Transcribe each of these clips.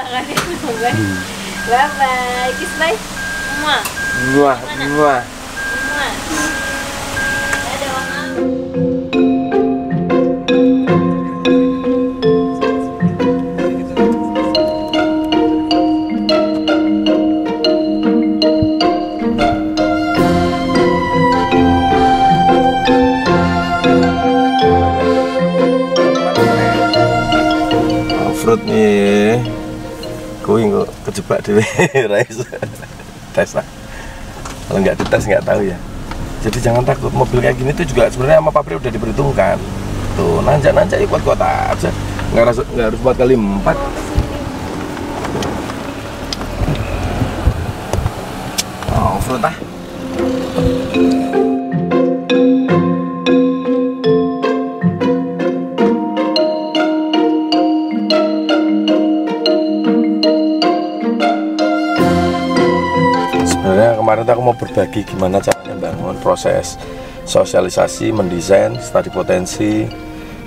Bye bye. Kiss bye. Muah. Muah, muah. Muah. Dadah mama. Fruit nih, kuing kok kejebak deh, Rais. Tes lah. Kalau nggak dites nggak tahu ya. Jadi jangan takut, mobil kayak gini tuh juga sebenarnya sama pabrik udah diperhitungkan. Tuh nanjak-nanjak ya kuat-kuat aja, nggak harus 4x4. Oh, fruit ah. Kemarin aku mau berbagi gimana caranya bangun proses sosialisasi, mendesain, studi potensi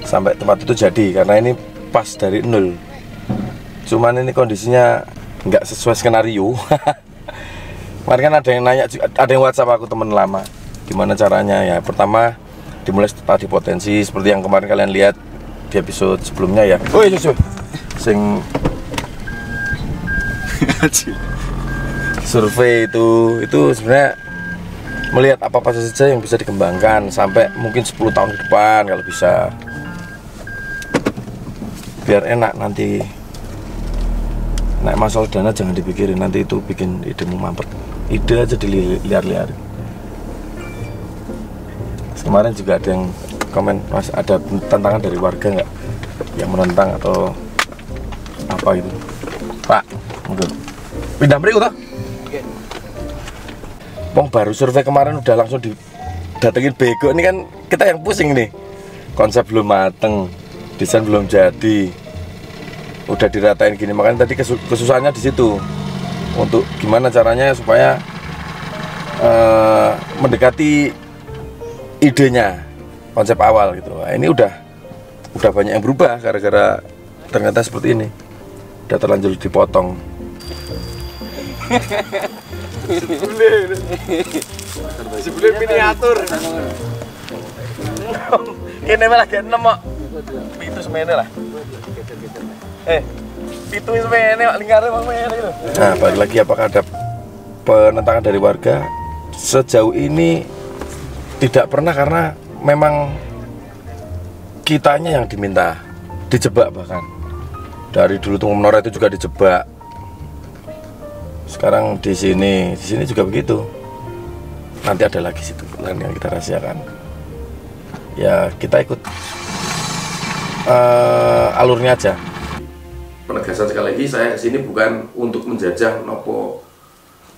sampai tempat itu jadi, karena ini pas dari nol. Cuman ini kondisinya nggak sesuai skenario. Kemarin kan ada yang nanya, ada yang WhatsApp aku temen lama, gimana caranya ya. Pertama dimulai studi potensi seperti yang kemarin kalian lihat di episode sebelumnya ya. Oh iya, sing survei itu sebenarnya melihat apa saja yang bisa dikembangkan sampai mungkin 10 tahun ke depan kalau bisa, biar enak nanti naik masalah dana jangan dipikirin, nanti itu bikin idemu mampet, ide aja diliar-liar. Kemarin juga ada yang komen, Mas ada tantangan dari warga nggak yang menentang atau apa gitu. Pak, mungkin pindah berikut toh. Wong baru survei kemarin udah langsung didatengin bego. Ini kan kita yang pusing nih. Konsep belum mateng, desain belum jadi, udah diratain gini. Makanya tadi kesusahannya di situ. Untuk gimana caranya supaya mendekati idenya, konsep awal gitu. Nah, ini udah banyak yang berubah gara-gara ternyata seperti ini. Udah terlanjur dipotong. Sebelum miniatur. Ini malah gak nemu. Itu semene lah. Itu semene lingkaran semene gitu. Nah, balik lagi, apakah ada penentangan dari warga? Sejauh ini tidak pernah, karena memang kitanya yang diminta, dijebak bahkan. Dari dulu Tunggu Menora itu juga dijebak. Sekarang di sini juga begitu. Nanti ada lagi situ lain yang kita rahasiakan. Ya kita ikut alurnya aja. Penegasan sekali lagi, saya kesini bukan untuk menjajah nopo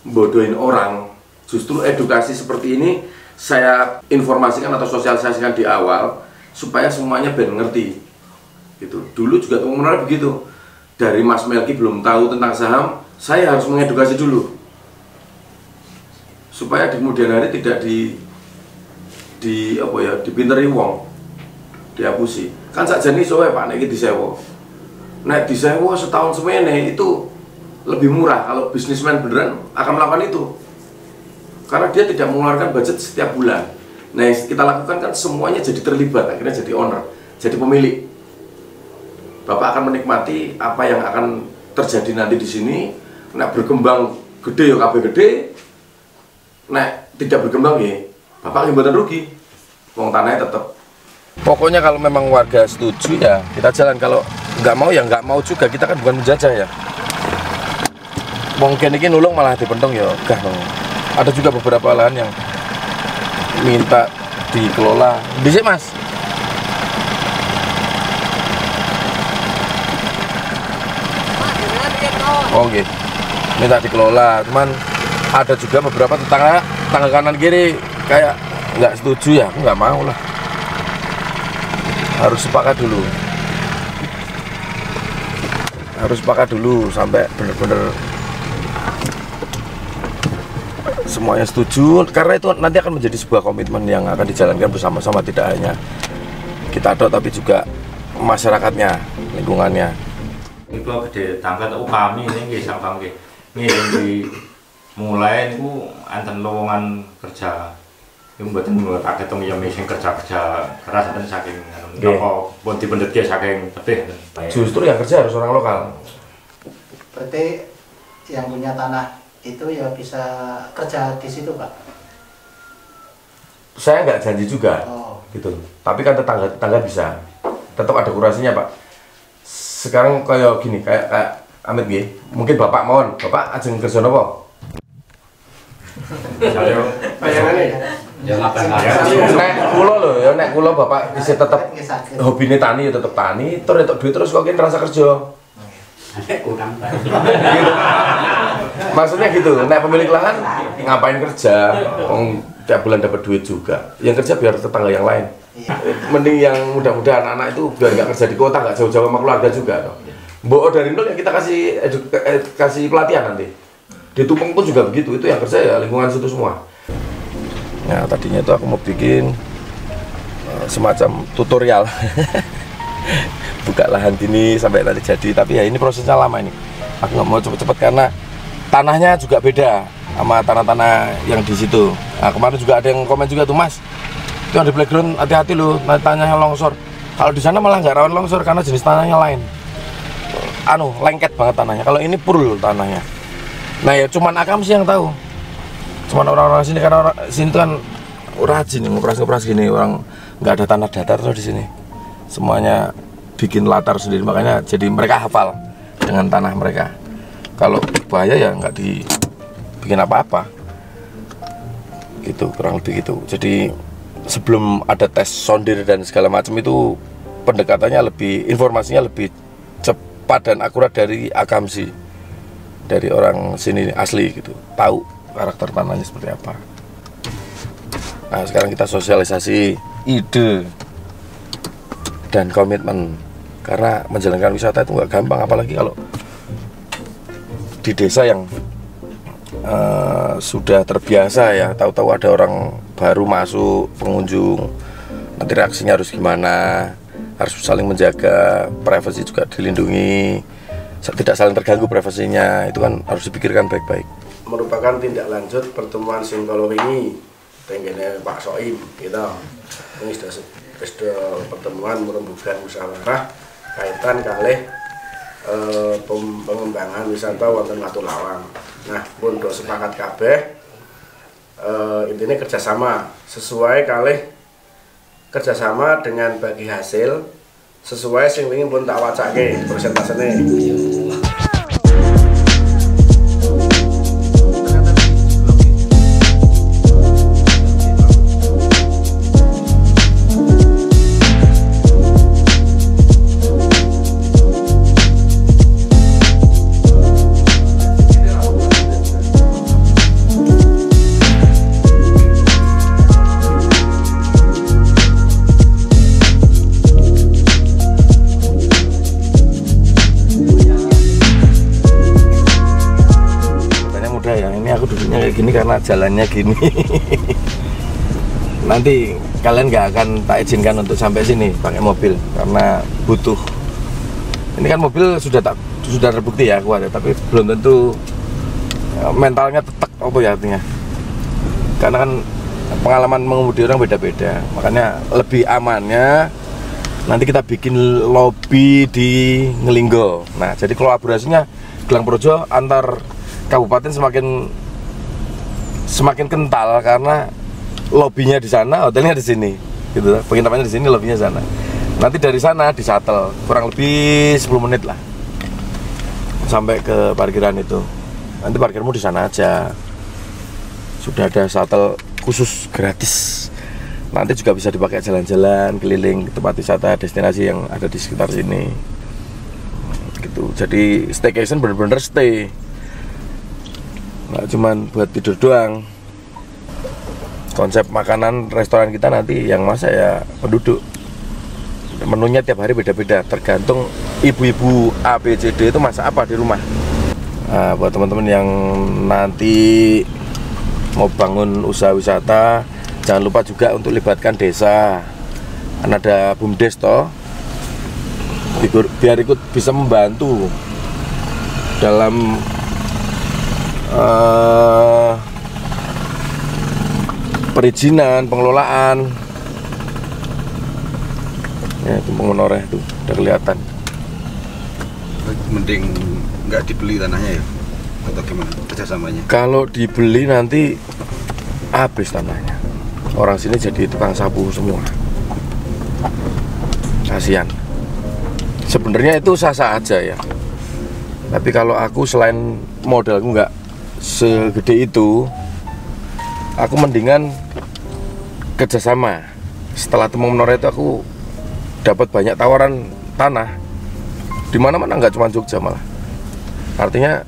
bodohin orang. Justru edukasi seperti ini saya informasikan atau sosialisasikan di awal supaya semuanya ben ngerti. Gitu. Dulu juga Tunggu Menora begitu. Dari Mas Melki belum tahu tentang saham, saya harus mengedukasi dulu supaya di kemudian hari tidak dipinteri wong, dihapusi. Kan sakjane iso wae Pak nek iki disewa. Nek disewa setahun semene itu lebih murah kalau bisnismen beneran akan melakukan itu. Karena dia tidak mengeluarkan budget setiap bulan. Nah, yang kita lakukan kan semuanya jadi terlibat, akhirnya jadi owner, jadi pemilik. Bapak akan menikmati apa yang akan terjadi nanti di sini. Nek berkembang gede ya kabeh gede, nek tidak berkembang ya bapak mboten rugi, wong tanahnya tetap. Pokoknya kalau memang warga setuju ya kita jalan, kalau nggak mau ya nggak mau juga, kita kan bukan menjajah ya. Mungkin ini nulung malah dipentong ya gah no. Ada juga beberapa lahan yang minta dikelola. Bisa Mas? Oh gitu. Minta dikelola, cuman ada juga beberapa tetangga kanan kiri kayak nggak setuju ya, aku nggak mau lah, harus sepakat dulu sampai bener-bener semuanya setuju, karena itu nanti akan menjadi sebuah komitmen yang akan dijalankan bersama-sama, tidak hanya kita tapi juga masyarakatnya, lingkungannya. Iku gede tangga upami ini nggih sampam nggih. Nggih mulai niku enten lowongan kerja. Iku mboten tak ketemu ya sing kerja-kerja keras enten saking napa pun dipendhet saking tebih. Justru yang kerja harus orang lokal. Berarti yang punya tanah itu ya bisa kerja di situ, Pak? Saya nggak janji juga, gitu. Tapi kan tetangga bisa, tetap ada kurasinya, Pak. Sekarang kayak gini, kayak Amit gini, mungkin Bapak mohon, Bapak ajeng kerja apa? Ya nek kula lho, ya nek kula Bapak bisa tetap hobine tani ya tetap tani, terus entuk duit terus kok kene rasa kerja. Kurang banget. Maksudnya gitu, nek pemilik lahan ngapain kerja? Tiap bulan dapat duit juga. Yang kerja biar tetangga yang lain. Mending yang muda-muda anak-anak itu biar nggak kerja di kota, nggak jauh-jauh sama keluarga juga. Mbok dari nol ya kita kasih pelatihan nanti. Di Tumpeng pun juga begitu, itu yang kerja ya lingkungan situ semua. Nah tadinya itu aku mau bikin semacam tutorial. Buka lahan gini sampai nanti jadi, tapi ya ini prosesnya lama ini. Aku nggak mau cepet-cepet karena tanahnya juga beda sama tanah-tanah yang di situ. Nah kemarin juga ada yang komen juga tuh, Mas, itu yang di playground hati-hati loh, tanahnya longsor. Kalau di sana malah nggak rawan longsor karena jenis tanahnya lain. Lengket banget tanahnya. Kalau ini purul tanahnya. Nah ya cuman Akam sih yang tahu. Cuman orang-orang sini karena orang sini tuh kan rajin ngoperasi gini, orang nggak ada tanah datar tuh di sini. Semuanya bikin latar sendiri, makanya jadi mereka hafal dengan tanah mereka. Kalau bahaya ya nggak dibikin apa-apa gitu, kurang lebih gitu. Jadi sebelum ada tes sondir dan segala macam itu pendekatannya lebih, informasinya lebih cepat dan akurat dari Akamsi, dari orang sini asli gitu, tahu karakter tanahnya seperti apa. Nah sekarang kita sosialisasi ide dan komitmen. Karena menjalankan wisata itu nggak gampang, apalagi kalau di desa yang sudah terbiasa ya, tahu-tahu ada orang baru masuk, pengunjung, nanti reaksinya harus gimana, harus saling menjaga, privasi juga dilindungi, tidak saling terganggu privasinya, itu kan harus dipikirkan baik-baik. Merupakan tindak lanjut pertemuan Singkolo wingi, tenggene Pak Soim, gitu. Ini sudah pertemuan merembukan musyawarah kaitan kalih pengembangan wisata wonten Watulawang. Nah, pun do sepakat kabeh intinya kerjasama sesuai kalih kerjasama dengan bagi hasil sesuai sing wingi pun tak wacake persentasene. Gini karena jalannya gini. Nanti kalian nggak akan tak izinkan untuk sampai sini pakai mobil karena butuh. Ini kan mobil sudah terbukti ya kuat, tapi belum tentu mentalnya tetap apa ya artinya. Karena kan pengalaman mengemudi orang beda-beda, makanya lebih amannya nanti kita bikin lobby di Ngelinggo. Nah jadi kolaborasinya Gelang Projo antar kabupaten semakin kental karena lobbynya di sana, hotelnya di sini, gitu. Penginapannya di sini, lobbynya sana. Nanti dari sana di shuttle kurang lebih 10 menit lah sampai ke parkiran itu. Nanti parkirmu di sana aja. Sudah ada shuttle khusus gratis. Nanti juga bisa dipakai jalan-jalan keliling tempat wisata destinasi yang ada di sekitar sini. Gitu. Jadi staycation bener-bener stay. Nggak cuman buat tidur doang. Konsep makanan restoran kita nanti yang masak ya penduduk. Menunya tiap hari beda-beda, tergantung ibu-ibu A, B, C, D itu masak apa di rumah. Nah, buat teman-teman yang nanti mau bangun usaha wisata, jangan lupa juga untuk libatkan desa. Kan ada BUMDes toh. biar ikut bisa membantu dalam perizinan, pengelolaan. Ya, itu mengonoreh itu udah kelihatan. Mending nggak dibeli tanahnya ya? Atau gimana kerjasamanya? Kalau dibeli nanti habis tanahnya. Orang sini jadi tukang sapu semua. Kasihan. Sebenarnya itu sah-sah aja ya. Tapi kalau aku selain modalku nggak segede itu, aku mendingan kerjasama. Setelah Temung Menora itu aku dapat banyak tawaran tanah di mana-mana, nggak cuma Jogja malah. Artinya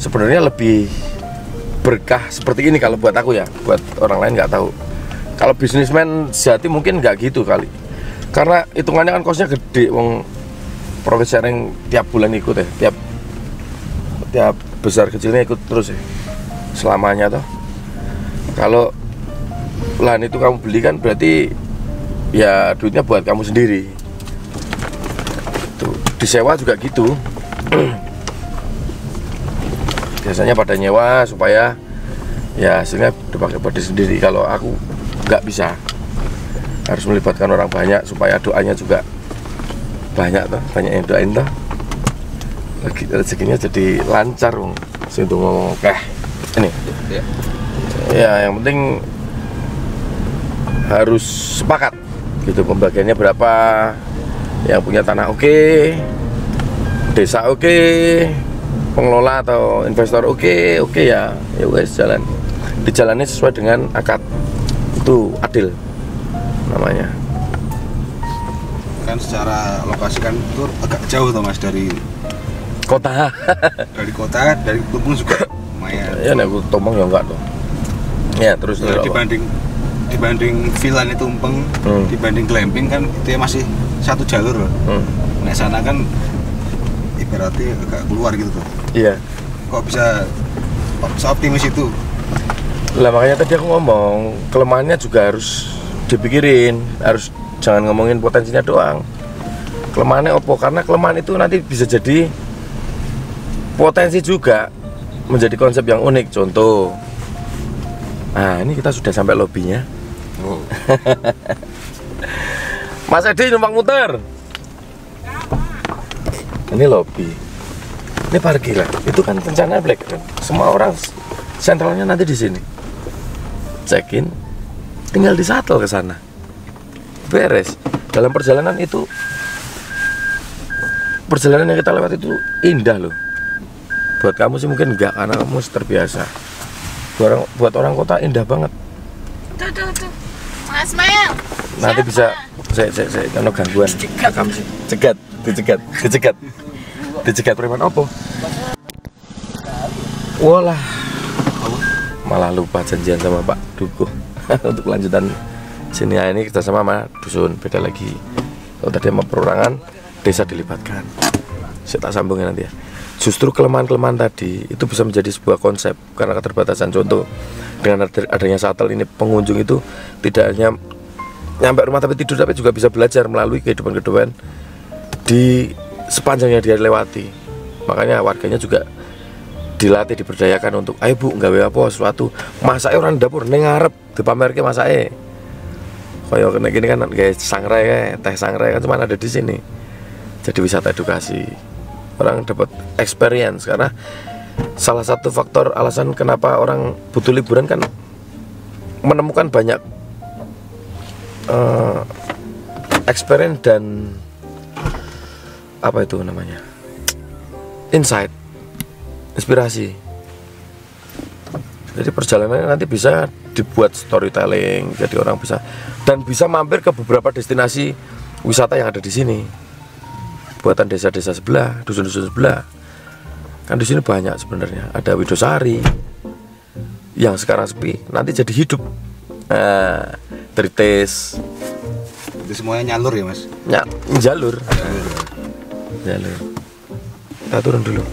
sebenarnya lebih berkah seperti ini kalau buat aku ya. Buat orang lain nggak tahu. Kalau bisnismen sejati mungkin nggak gitu kali. Karena hitungannya kan kosnya gede, wong profit sharing tiap bulan ikut ya, tiap besar kecilnya ikut terus ya, selamanya toh. Kalau lahan itu kamu beli kan berarti ya duitnya buat kamu sendiri. Tuh, disewa juga gitu. Biasanya pada nyewa supaya ya hasilnya dipakai buat diri sendiri. Kalau aku nggak bisa, harus melibatkan orang banyak supaya doanya juga banyak toh, banyak yang doain toh. Rezekinya jadi lancar wong. Sing ngomong ini. Ya, yang penting harus sepakat gitu, pembagiannya berapa, yang punya tanah oke, desa oke, pengelola atau investor oke ya wes jalan. Dijalani sesuai dengan akad. Itu adil namanya. Kan secara lokasi kan itu agak jauh tuh Mas dari Kota. dari kota, dari Tumpeng juga lumayan. Ya nek aku Tumpeng ya enggak tuh. Ya terus Ya, dibanding Villan itu Tumpeng, dibanding glamping kan itu ya masih satu jalur loh. Nah sana kan ibaratnya agak keluar gitu tuh. Iya. Kok bisa optimis itu? Lah makanya tadi aku ngomong, kelemahannya juga harus dipikirin, harus jangan ngomongin potensinya doang. Kelemahannya opo? Karena kelemahan itu nanti bisa jadi potensi juga menjadi konsep yang unik. Contoh, nah ini kita sudah sampai lobinya. Oh. Mas Edi numpang muter. Ini lobi, ini parkiran. Itu kan rencana Black kan. Semua orang sentralnya nanti di sini. Check-in, tinggal di shuttle ke sana. Beres. Dalam perjalanan itu, perjalanan yang kita lewati itu indah loh. Buat kamu sih mungkin enggak, karena kamu terbiasa. Buat orang kota indah banget. Tuh. Mas Mel. Nanti bisa saya kena gangguan. Rekam sih. Dicegat preman opo? Walah. Malah lupa janjian sama Pak Dukuh untuk kelanjutan sini. Ya, ini kita sama dusun beda lagi. Kalau tadi sama perorangan, desa dilibatkan. Saya tak sambungin nanti ya. Justru kelemahan-kelemahan tadi itu bisa menjadi sebuah konsep karena keterbatasan. Contoh, dengan adanya shuttle ini, pengunjung itu tidak hanya nyampe rumah tapi tidur, tapi juga bisa belajar melalui kehidupan di sepanjang yang dia lewati. Makanya warganya juga dilatih, diberdayakan untuk ayo Bu, nggawe apa sesuatu, masake orang dapur ning ngarep dipamerke masake. Kaya kene gini kan kayak sangrai, teh sangrai kan cuma ada di sini. Jadi wisata edukasi. Orang dapat experience karena salah satu faktor alasan kenapa orang butuh liburan kan menemukan banyak experience dan apa itu namanya? Insight. Inspirasi. Jadi perjalanannya nanti bisa dibuat storytelling, jadi orang bisa dan bisa mampir ke beberapa destinasi wisata yang ada di sini. Buatan desa-desa sebelah, dusun-dusun sebelah. Kan di sini banyak sebenarnya. Ada Widosari yang sekarang sepi, nanti jadi hidup. Nah, Tritis. Itu semuanya nyalur ya Mas? Jalur. Kita turun dulu.